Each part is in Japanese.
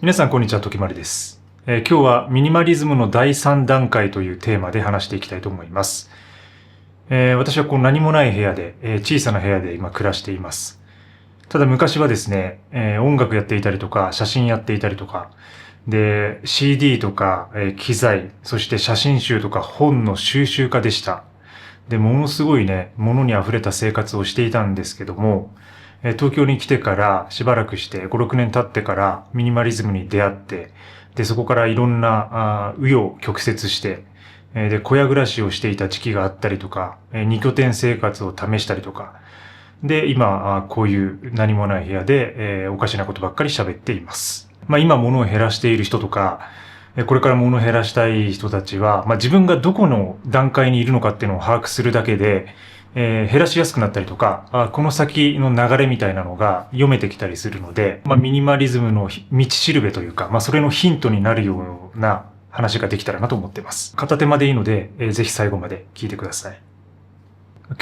皆さん、こんにちは。ときまりです。今日はミニマリズムの第3段階というテーマで話していきたいと思います。私は何もない部屋で、小さな部屋で今暮らしています。ただ昔はですね、音楽やっていたりとか、写真やっていたりとか、で、CD とか、機材、そして写真集とか本の収集家でした。で、ものすごいね、物に溢れた生活をしていたんですけども、東京に来てからしばらくして5、6年経ってからミニマリズムに出会って、で、そこからいろんな紆余曲折して、で、小屋暮らしをしていた時期があったりとか、二拠点生活を試したりとか、で、今、こういう何もない部屋で、おかしなことばっかり喋っています。今物を減らしている人とか、これから物を減らしたい人たちは、自分がどこの段階にいるのかっていうのを把握するだけで、減らしやすくなったりとか、この先の流れみたいなのが読めてきたりするので、ミニマリズムの道しるべというか、それのヒントになるような話ができたらなと思っています。片手間でいいので、ぜひ最後まで聞いてください。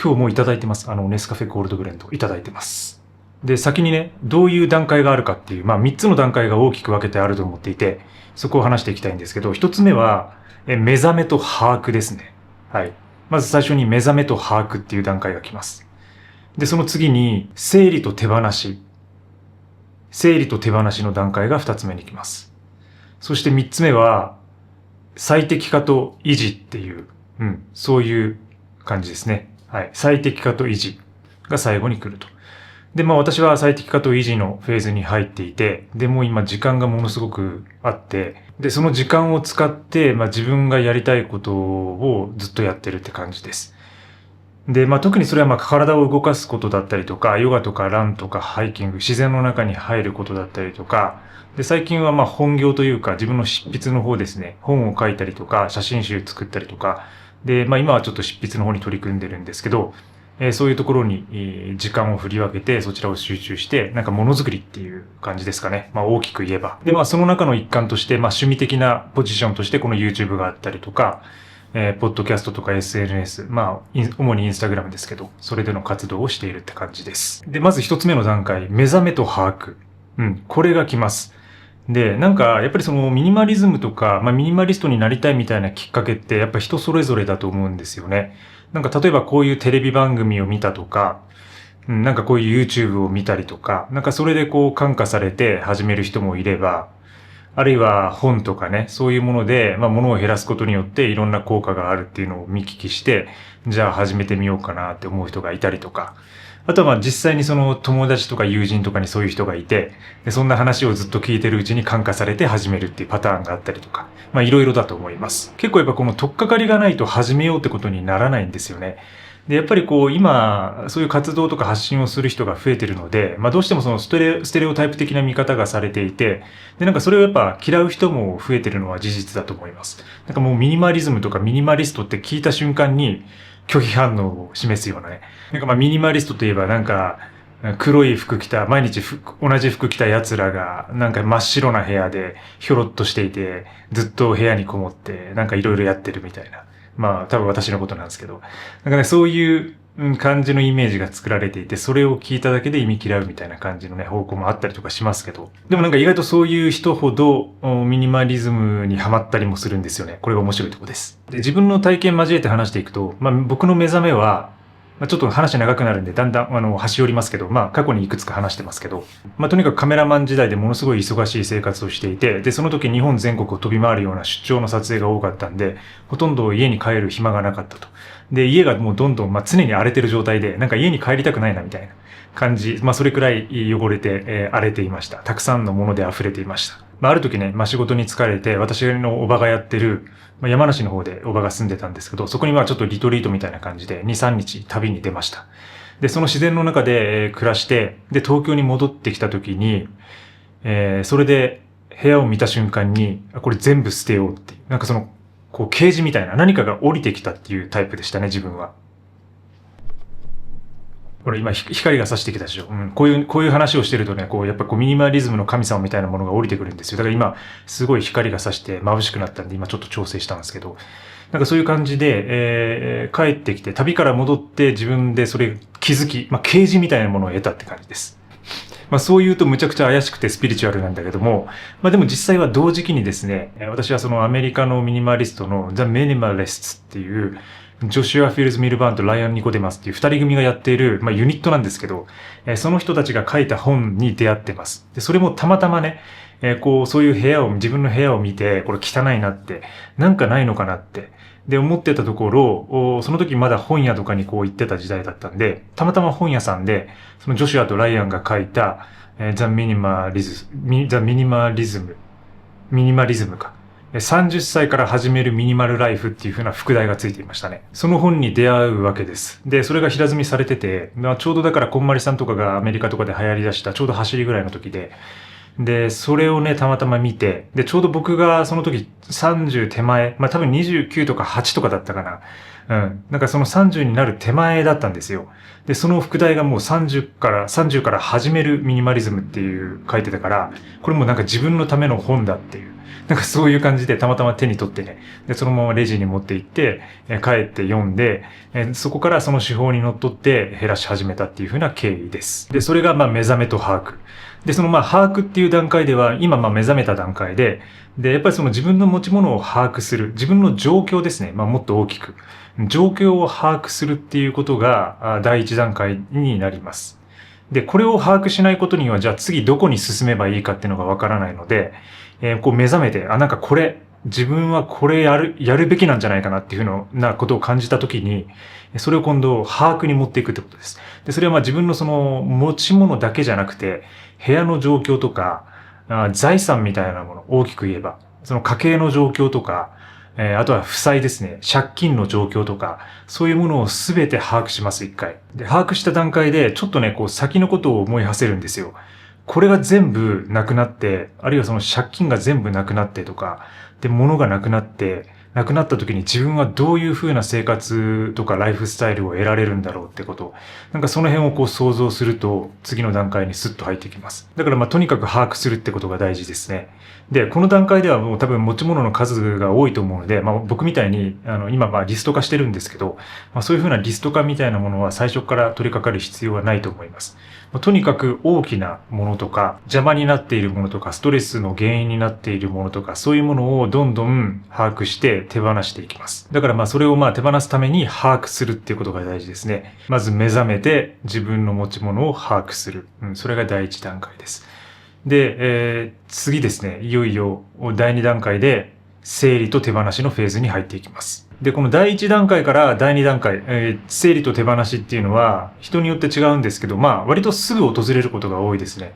今日もいただいてます。ネスカフェゴールドブレンドいただいてます。で、先にね、どういう段階があるかっていう、3つの段階が大きく分けてあると思っていて、そこを話していきたいんですけど、1つ目は、目覚めと把握ですね。はい。まず最初に目覚めと把握っていう段階が来ます。で、その次に、整理と手放し。整理と手放しの段階が2つ目に来ます。そして3つ目は、最適化と維持っていう、そういう感じですね。はい。最適化と維持が最後に来ると。で、私は最適化と維持のフェーズに入っていて、で、もう今時間がものすごくあって、で、その時間を使って、自分がやりたいことをずっとやってるって感じです。で、特にそれは体を動かすことだったりとか、ヨガとかランとかハイキング、自然の中に入ることだったりとか、で、最近は本業というか自分の執筆の方ですね、本を書いたりとか、写真集作ったりとか、で、今はちょっと執筆の方に取り組んでるんですけど、そういうところに時間を振り分けてそちらを集中してものづくりっていう感じですかね。大きく言えば。で、その中の一環として、趣味的なポジションとしてこの YouTube があったりとか、ポッドキャストとか SNS、主にインスタグラムですけど、それでの活動をしているって感じです。で、まず一つ目の段階、目覚めと把握。これが来ます。で、やっぱりそのミニマリズムとか、ミニマリストになりたいみたいなきっかけって、やっぱ人それぞれだと思うんですよね。例えばこういうテレビ番組を見たとか、こういう YouTube を見たりとか、それで感化されて始める人もいれば、あるいは本とかね、そういうもので、物を減らすことによっていろんな効果があるっていうのを見聞きして、じゃあ始めてみようかなって思う人がいたりとか、あとは実際にその友達とか友人とかにそういう人がいて、でそんな話をずっと聞いてるうちに感化されて始めるっていうパターンがあったりとか、いろいろだと思います。結構やっぱこの取っかかりがないと始めようってことにならないんですよね。で、やっぱり今、そういう活動とか発信をする人が増えてるので、どうしてもそのステレオタイプ的な見方がされていて、で、それをやっぱ嫌う人も増えてるのは事実だと思います。もうミニマリズムとかミニマリストって聞いた瞬間に拒否反応を示すようなね。ミニマリストといえば黒い服着た、毎日同じ服着た奴らが、真っ白な部屋でひょろっとしていて、ずっと部屋にこもって、いろいろやってるみたいな。多分私のことなんですけど。そういう感じのイメージが作られていて、それを聞いただけで意味嫌うみたいな感じのね、方向もあったりとかしますけど。でも意外とそういう人ほど、ミニマリズムにハマったりもするんですよね。これが面白いところです。で、自分の体験交えて話していくと、僕の目覚めは、ちょっと話長くなるんで、だんだん、端折りますけど、過去にいくつか話してますけど、とにかくカメラマン時代でものすごい忙しい生活をしていて、で、その時日本全国を飛び回るような出張の撮影が多かったんで、ほとんど家に帰る暇がなかったと。で、家がもうどんどん、常に荒れてる状態で、家に帰りたくないなみたいな感じ、それくらい汚れて、荒れていました。たくさんのもので溢れていました。ある時ね、仕事に疲れて、私のおばがやってる、山梨の方でおばが住んでたんですけど、そこにちょっとリトリートみたいな感じで、2、3日旅に出ました。で、その自然の中で暮らして、で、東京に戻ってきた時に、それで部屋を見た瞬間に、これ全部捨てようっていう、ケージみたいな何かが降りてきたっていうタイプでしたね、自分は。これ今光が差してきたでしょ。こういう話をしてるとね、やっぱミニマリズムの神様みたいなものが降りてくるんですよ。だから今、すごい光が差して眩しくなったんで、今ちょっと調整したんですけど、そういう感じで、帰ってきて、旅から戻って自分でそれ気づき、啓示みたいなものを得たって感じです。そう言うとむちゃくちゃ怪しくてスピリチュアルなんだけども、でも実際は同時期にですね、私はそのアメリカのミニマリストの The Minimalists っていう、ジョシュア・フィルズ・ミルバーンとライアン・ニコデマスっていう二人組がやっている、ユニットなんですけど、その人たちが書いた本に出会ってます。で、それもたまたまね、そういう自分の部屋を見て、これ汚いなって、なんかないのかなって、で、思ってたところ、その時まだ本屋とかに行ってた時代だったんで、たまたま本屋さんで、そのジョシュアとライアンが書いた、ミニマリズムか。30歳から始めるミニマルライフっていう風な副題がついていましたね。その本に出会うわけです。で、それが平積みされてて、ちょうどだからこんまりさんとかがアメリカとかで流行り出したちょうど走りぐらいの時で、それをね、たまたま見て、で、ちょうど僕がその時30手前、多分29とか8とかだったかな。なんかその30になる手前だったんですよ。で、その副題がもう30から始めるミニマリズムっていう書いてたから、これもなんか自分のための本だっていう。なんかそういう感じでたまたま手に取ってね、で、そのままレジに持って行って、帰って読んで、そこからその手法にのっとって減らし始めたっていう風な経緯です。で、それが目覚めと把握。で、その把握っていう段階では、今目覚めた段階で、やっぱりその自分の持ち物を把握する、自分の状況ですね。もっと大きく。状況を把握するっていうことが第一段階になります。で、これを把握しないことには、じゃあ次どこに進めばいいかっていうのがわからないので、目覚めて、なんか自分はこれやるべきなんじゃないかなっていうふうなことを感じたときに、それを今度把握に持っていくってことです。で、それは自分のその持ち物だけじゃなくて、部屋の状況とか、財産みたいなもの、大きく言えば、その家計の状況とか、あとは負債ですね、借金の状況とか、そういうものをすべて把握します、一回。で、把握した段階で、ちょっとね、先のことを思い馳せるんですよ。これが全部なくなって、あるいはその借金が全部なくなってとか、で、物がなくなった時に自分はどういう風な生活とかライフスタイルを得られるんだろうってこと。なんかその辺を想像すると、次の段階にスッと入ってきます。だからとにかく把握するってことが大事ですね。で、この段階ではもう多分持ち物の数が多いと思うので、僕みたいに、今リスト化してるんですけど、そういう風なリスト化みたいなものは最初から取り掛かる必要はないと思います。とにかく大きなものとか、邪魔になっているものとか、ストレスの原因になっているものとか、そういうものをどんどん把握して手放していきます。だからそれを手放すために把握するっていうことが大事ですね。まず目覚めて自分の持ち物を把握する。それが第一段階です。で、次ですね、いよいよ第二段階で整理と手放しのフェーズに入っていきます。で、この第一段階から第二段階、整理と手放しっていうのは人によって違うんですけど、割とすぐ訪れることが多いですね。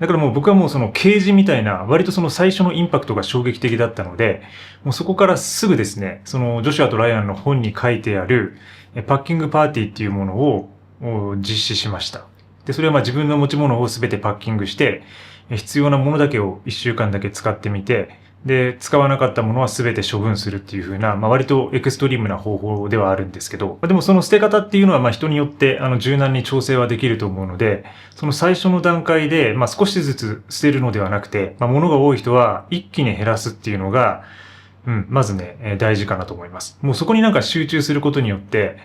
だから僕はもうその啓示みたいな、割とその最初のインパクトが衝撃的だったので、もうそこからすぐですね、そのジョシュアとライアンの本に書いてあるパッキングパーティーっていうものを実施しました。で、それは自分の持ち物をすべてパッキングして、必要なものだけを1週間だけ使ってみて、で、使わなかったものは全て処分するっていう風な、割とエクストリームな方法ではあるんですけど、でもその捨て方っていうのは人によって柔軟に調整はできると思うので、その最初の段階で少しずつ捨てるのではなくて、物が多い人は一気に減らすっていうのが、まずね、大事かなと思います。もうそこになんか集中することによって、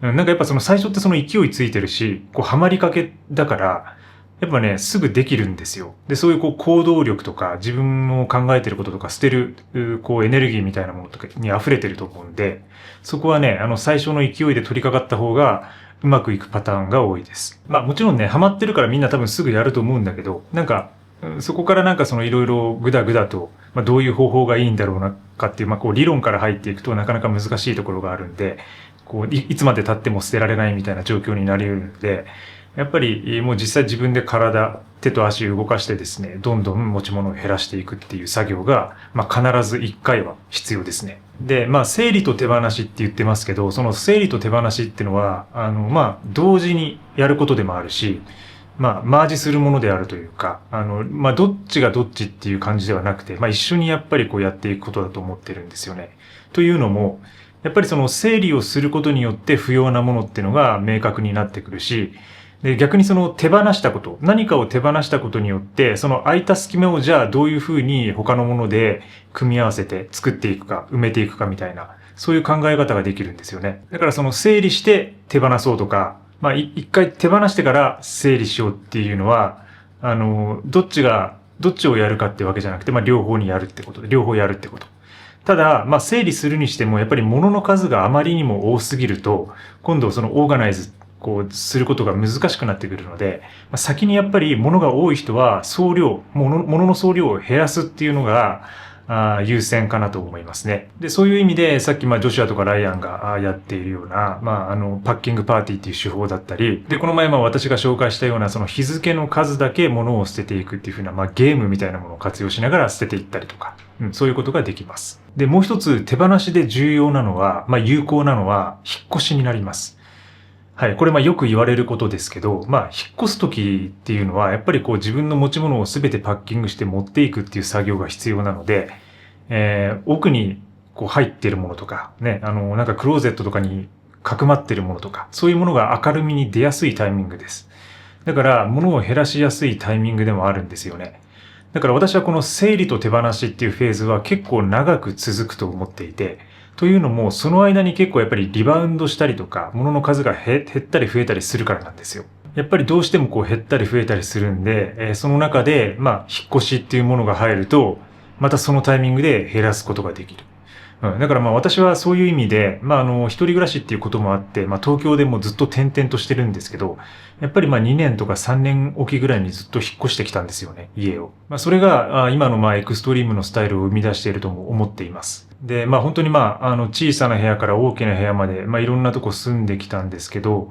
なんかやっぱその最初ってその勢いついてるし、ハマりかけだから、やっぱね、すぐできるんですよ。で、そういう行動力とか、自分の考えてることとか、捨てる、エネルギーみたいなものとかに溢れてると思うんで、そこはね、最初の勢いで取り掛かった方が、うまくいくパターンが多いです。もちろんね、ハマってるからみんな多分すぐやると思うんだけど、なんか、そこからなんかいろいろぐだぐだと、どういう方法がいいんだろうなかっていう、理論から入っていくとなかなか難しいところがあるんで、いつまで経っても捨てられないみたいな状況になり得るので、やっぱりもう実際自分で手と足を動かしてですね、どんどん持ち物を減らしていくっていう作業が、必ず1回は必要ですね。で、整理と手放しって言ってますけど、その整理と手放しっていうのは、同時にやることでもあるし、マージするものであるというか、どっちがどっちっていう感じではなくて、一緒にやっぱりやっていくことだと思ってるんですよね。というのも、やっぱりその整理をすることによって不要なものっていうのが明確になってくるし、で、逆にその手放したこと、何かを手放したことによって、その空いた隙間をじゃあどういうふうに他のもので組み合わせて作っていくか、埋めていくかみたいな、そういう考え方ができるんですよね。だからその整理して手放そうとか、一回手放してから整理しようっていうのは、どっちをやるかってわけじゃなくて、両方やるってこと。ただ、整理するにしても、やっぱり物の数があまりにも多すぎると、今度そのオーガナイズ、することが難しくなってくるので、先にやっぱり物が多い人は物の総量を減らすっていうのが、優先かなと思いますね。で、そういう意味で、さっきジョシュアとかライアンがやっているような、パッキングパーティーっていう手法だったり、で、この前私が紹介したような、その日付の数だけ物を捨てていくっていう風な、ゲームみたいなものを活用しながら捨てていったりとか、そういうことができます。で、もう一つ手放しで重要なのは、有効なのは、引っ越しになります。はい。これよく言われることですけど、引っ越すときっていうのは、やっぱり自分の持ち物をすべてパッキングして持っていくっていう作業が必要なので、奥に入っているものとか、ね、なんかクローゼットとかにかくまっているものとか、そういうものが明るみに出やすいタイミングです。だから、物を減らしやすいタイミングでもあるんですよね。だから私はこの整理と手放しっていうフェーズは結構長く続くと思っていて、というのも、その間に結構やっぱりリバウンドしたりとか、物の数が減ったり増えたりするからなんですよ。やっぱりどうしても減ったり増えたりするんで、その中で、引っ越しっていうものが入ると、またそのタイミングで減らすことができる。だから私はそういう意味で、一人暮らしっていうこともあって、東京でもずっと転々としてるんですけど、やっぱり2年とか3年おきぐらいにずっと引っ越してきたんですよね、家を。それが今のエクストリームのスタイルを生み出しているとも思っています。で、本当に小さな部屋から大きな部屋まで、いろんなとこ住んできたんですけど、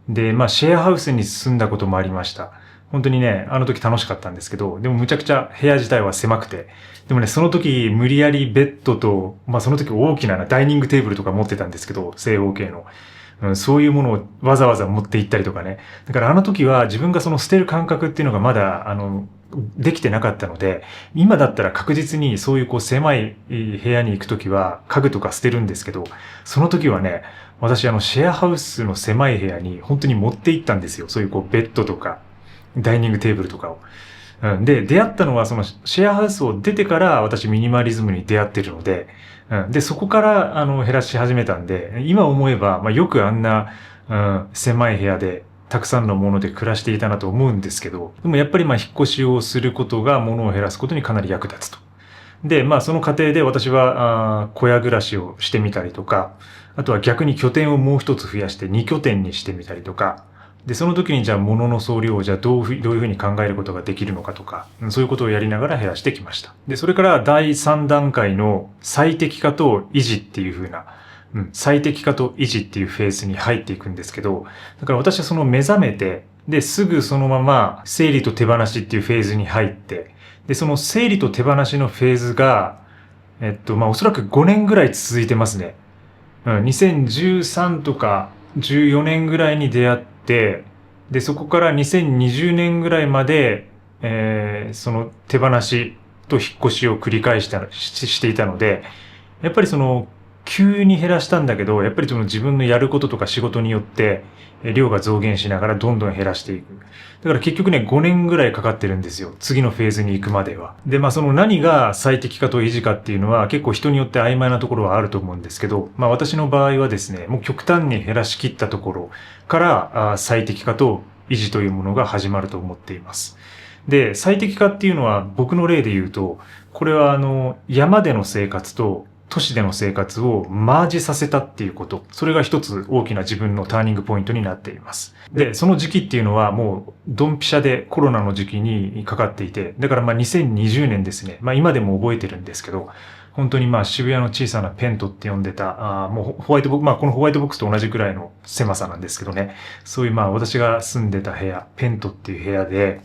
で、シェアハウスに住んだこともありました。本当にね、あの時楽しかったんですけど、でもむちゃくちゃ部屋自体は狭くて、でもね、その時無理やりベッドと、その時大きなダイニングテーブルとか持ってたんですけど、正方形の。そういうものをわざわざ持って行ったりとかね。だからあの時は自分がその捨てる感覚っていうのがまだ、できてなかったので、今だったら確実にそういう狭い部屋に行く時は家具とか捨てるんですけど、その時はね、私シェアハウスの狭い部屋に本当に持って行ったんですよ。そういうベッドとか、ダイニングテーブルとかを。で、出会ったのはそのシェアハウスを出てから私ミニマリズムに出会ってるので、で、そこから減らし始めたんで、今思えば、よくあんな、狭い部屋でたくさんのもので暮らしていたなと思うんですけど、でもやっぱり引っ越しをすることが物を減らすことにかなり役立つと。で、その過程で私は小屋暮らしをしてみたりとか、あとは逆に拠点をもう一つ増やして2拠点にしてみたりとか、で、その時にじゃあ物の総量をじゃあどういうふうに考えることができるのかとか、そういうことをやりながら減らしてきました。で、それから第3段階の最適化と維持っていうふうな、最適化と維持っていうフェーズに入っていくんですけど、だから私はその目覚めて、で、すぐそのまま整理と手放しっていうフェーズに入って、で、その整理と手放しのフェーズが、おそらく5年ぐらい続いてますね。2013とか14年ぐらいに出会って、で、そこから2020年ぐらいまで、その手放しと引っ越しを繰り返していたので、やっぱり急に減らしたんだけど、やっぱり自分のやることとか仕事によって、量が増減しながらどんどん減らしていく。だから結局ね、5年ぐらいかかってるんですよ。次のフェーズに行くまでは。で、その何が最適化と維持かっていうのは結構人によって曖昧なところはあると思うんですけど、私の場合はですね、もう極端に減らしきったところから最適化と維持というものが始まると思っています。で、最適化っていうのは僕の例で言うと、これは山での生活と都市での生活をマージさせたっていうこと。それが一つ大きな自分のターニングポイントになっています。で、その時期っていうのはもうドンピシャでコロナの時期にかかっていて、だから2020年ですね。今でも覚えてるんですけど、本当に渋谷の小さなペントって呼んでた、もうホワイトボックス、このホワイトボックスと同じくらいの狭さなんですけどね。そういう私が住んでた部屋、ペントっていう部屋で、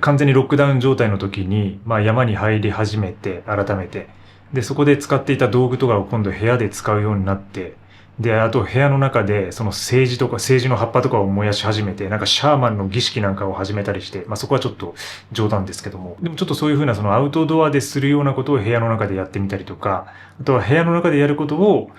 完全にロックダウン状態の時に、山に入り始めて、改めて、で、そこで使っていた道具とかを今度部屋で使うようになって、で、あと部屋の中でその政治の葉っぱとかを燃やし始めて、なんかシャーマンの儀式なんかを始めたりして、そこはちょっと冗談ですけども、でもちょっとそういうふうなそのアウトドアでするようなことを部屋の中でやってみたりとか、あとは部屋の中でやることを、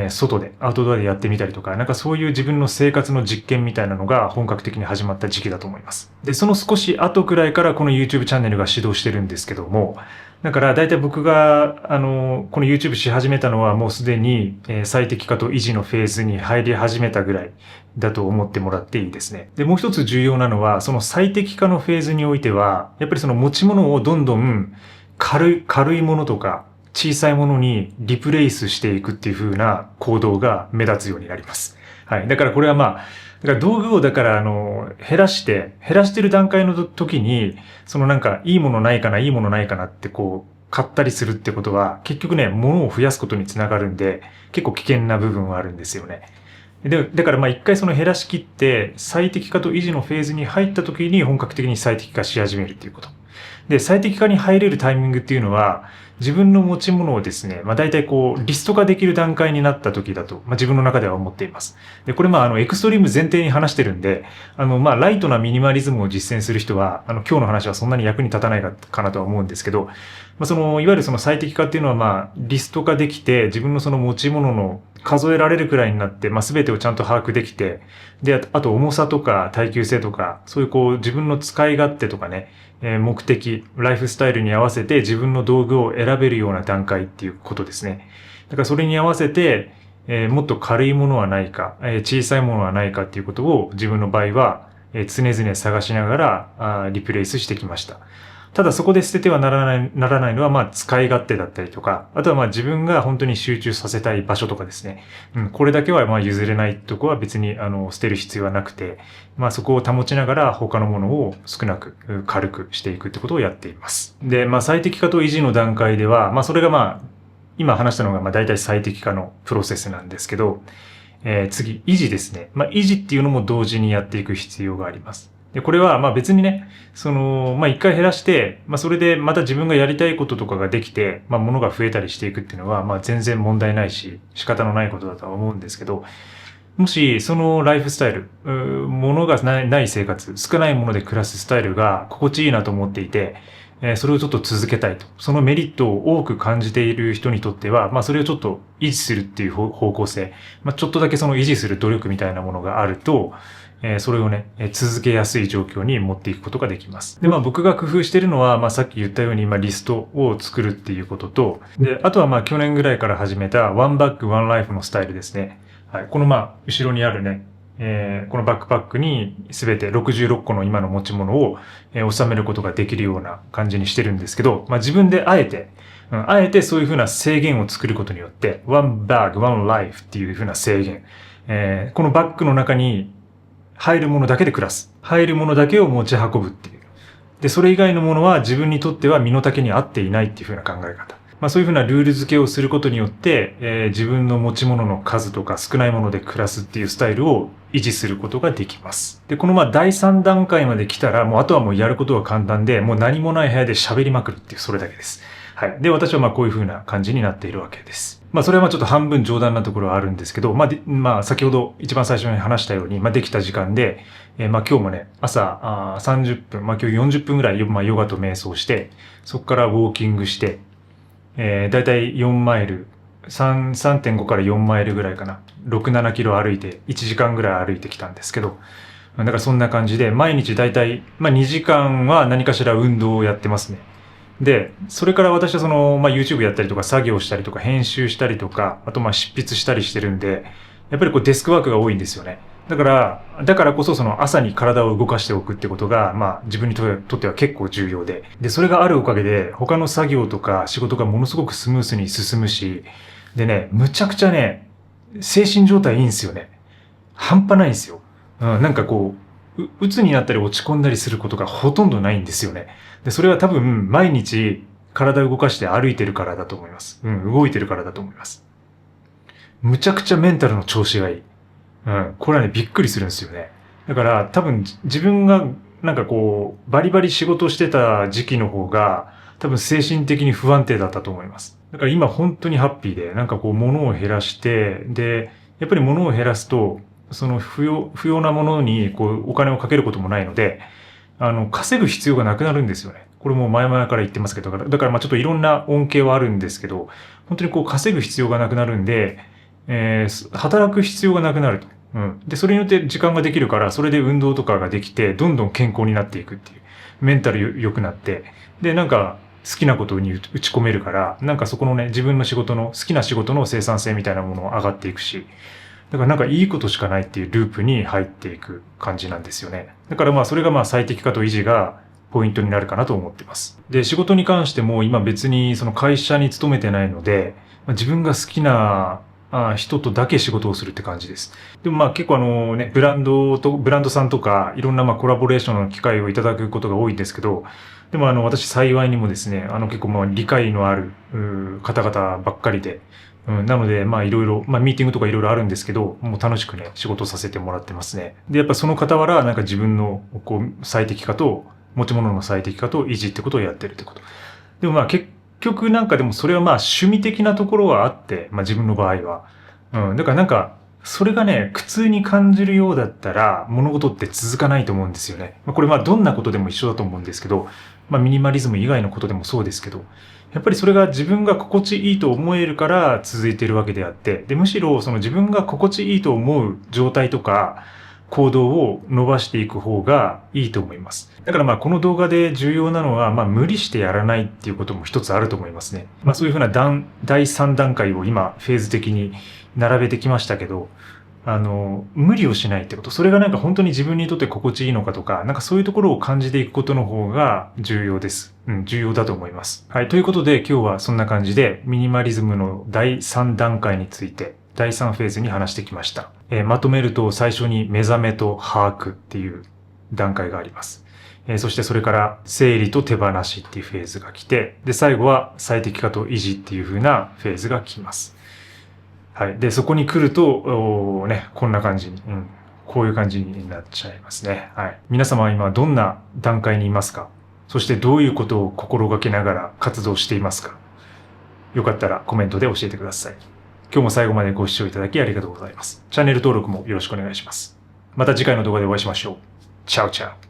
外で、アウトドアでやってみたりとか、なんかそういう自分の生活の実験みたいなのが本格的に始まった時期だと思います。で、その少し後くらいからこの YouTube チャンネルが始動してるんですけども、だから大体僕が、この YouTube し始めたのはもうすでに、最適化と維持のフェーズに入り始めたぐらいだと思ってもらっていいですね。で、もう一つ重要なのは、その最適化のフェーズにおいては、やっぱりその持ち物をどんどん軽いものとか小さいものにリプレイスしていくっていう風な行動が目立つようになります。はい。だからこれはだから道具を減らしてる段階の時に、そのいいものないかな、いいものないかなって買ったりするってことは、結局ね、物を増やすことにつながるんで、結構危険な部分はあるんですよね。だから一回その減らしきって、最適化と維持のフェーズに入った時に本格的に最適化し始めるっていうこと。で、最適化に入れるタイミングっていうのは、自分の持ち物をですね、大体リスト化できる段階になった時だと、自分の中では思っています。で、これエクストリーム前提に話してるんで、ライトなミニマリズムを実践する人は、今日の話はそんなに役に立たないかなとは思うんですけど、いわゆるその最適化っていうのは、リスト化できて、自分のその持ち物の数えられるくらいになって、全てをちゃんと把握できて、で、あと重さとか耐久性とか、そういう自分の使い勝手とかね、目的、ライフスタイルに合わせて自分の道具を選べるような段階っていうことですね。だからそれに合わせて、もっと軽いものはないか、小さいものはないかっていうことを自分の場合は、常々探しながらリプレイスしてきました。ただそこで捨ててはならないのは、使い勝手だったりとか、あとは自分が本当に集中させたい場所とかですね。これだけは譲れないとこは別に捨てる必要はなくて、そこを保ちながら他のものを少なく軽くしていくってことをやっています。で、最適化と維持の段階では、それが今話したのが大体最適化のプロセスなんですけど、次、維持ですね。維持っていうのも同時にやっていく必要があります。で、これは別にね、一回減らして、それでまた自分がやりたいこととかができて、物が増えたりしていくっていうのは、全然問題ないし、仕方のないことだとは思うんですけど、もし、そのライフスタイル、物がない生活、少ないもので暮らすスタイルが心地いいなと思っていて、それをちょっと続けたいと。そのメリットを多く感じている人にとっては、それをちょっと維持するっていう方向性、ちょっとだけその維持する努力みたいなものがあると、それをね、続けやすい状況に持っていくことができます。で、僕が工夫しているのは、さっき言ったように、リストを作るっていうことと、で、あとは去年ぐらいから始めたワンバッグワンライフのスタイルですね。はい。この後ろにあるね、このバックパックにすべて66個の今の持ち物を、収めることができるような感じにしてるんですけど、自分であえてそういうふうな制限を作ることによって、one bag, one life っていうふうな制限、このバッグの中に入るものだけで暮らす。入るものだけを持ち運ぶっていう。で、それ以外のものは自分にとっては身の丈に合っていないっていうふうな考え方。そういうふうなルール付けをすることによって、自分の持ち物の数とか少ないもので暮らすっていうスタイルを維持することができます。で、この第3段階まで来たら、あとはやることは簡単で、何もない部屋で喋りまくるっていう、それだけです。はい。で、私はこういうふうな感じになっているわけです。それはちょっと半分冗談なところはあるんですけど、先ほど一番最初に話したように、できた時間で、今日もね、朝30分、今日40分ぐらい、ヨガと瞑想して、そこからウォーキングして、だいたい4マイル、3.5 から4マイルぐらいかな。6、7キロ歩いて、1時間ぐらい歩いてきたんですけど、だからそんな感じで、毎日だいたい、2時間は何かしら運動をやってますね。で、それから私はYouTube やったりとか作業したりとか編集したりとか、あと執筆したりしてるんで、やっぱりデスクワークが多いんですよね。だからこそ朝に体を動かしておくってことが、自分にとっては結構重要で。で、それがあるおかげで、他の作業とか仕事がものすごくスムースに進むし、でね、むちゃくちゃね、精神状態いいんですよね。半端ないんですよ。鬱になったり落ち込んだりすることがほとんどないんですよね。で、それは多分毎日体を動かして歩いてるからだと思います。動いてるからだと思います。むちゃくちゃメンタルの調子がいい。これはね、びっくりするんですよね。だから多分自分がバリバリ仕事してた時期の方が多分精神的に不安定だったと思います。だから今本当にハッピーで、物を減らして、で、やっぱり物を減らすと、その不要なものにお金をかけることもないので、稼ぐ必要がなくなるんですよね。これも前々から言ってますけど、だからちょっといろんな恩恵はあるんですけど、本当に稼ぐ必要がなくなるんで、働く必要がなくなると。で、それによって時間ができるから、それで運動とかができて、どんどん健康になっていくっていう。メンタル良くなって、で、好きなことに打ち込めるから、なんかそこのね、自分の仕事の、好きな仕事の生産性みたいなものが上がっていくし、だからなんかいいことしかないっていうループに入っていく感じなんですよね。だからまあそれがまあ最適化と維持がポイントになるかなと思ってます。で、仕事に関しても今別にその会社に勤めてないので、自分が好きな人とだけ仕事をするって感じです。でもまあ結構ブランドさんとかいろんなまあコラボレーションの機会をいただくことが多いんですけど、でも私幸いにもですね、結構まあ理解のある方々ばっかりで、なので、まあいろいろ、まあミーティングとかいろいろあるんですけど、もう楽しくね、仕事させてもらってますね。で、やっぱその傍ら、なんか自分のこう最適化と、持ち物の最適化と維持ってことをやってるってこと。でもまあ結局なんかでもそれはまあ趣味的なところはあって、まあ自分の場合は。だからなんか、それがね、苦痛に感じるようだったら、物事って続かないと思うんですよね。これまあどんなことでも一緒だと思うんですけど、まあミニマリズム以外のことでもそうですけど、やっぱりそれが自分が心地いいと思えるから続いているわけであって、で、むしろその自分が心地いいと思う状態とか、行動を伸ばしていく方がいいと思います。だからまあこの動画で重要なのは、まあ無理してやらないっていうことも一つあると思いますね。まあそういうふうな第3段階を今フェーズ的に並べてきましたけど、無理をしないってこと。それがなんか本当に自分にとって心地いいのかとか、なんかそういうところを感じていくことの方が重要です。重要だと思います。はい。ということで今日はそんな感じでミニマリズムの第3段階について第3フェーズに話してきました。まとめると最初に目覚めと把握っていう段階があります。そしてそれから整理と手放しっていうフェーズが来て、で、最後は最適化と維持っていう風なフェーズが来ます。はい。で、そこに来ると、こんな感じに、こういう感じになっちゃいますね。はい。皆様は今どんな段階にいますか？そしてどういうことを心がけながら活動していますか？よかったらコメントで教えてください。今日も最後までご視聴いただきありがとうございます。チャンネル登録もよろしくお願いします。また次回の動画でお会いしましょう。チャオチャオ。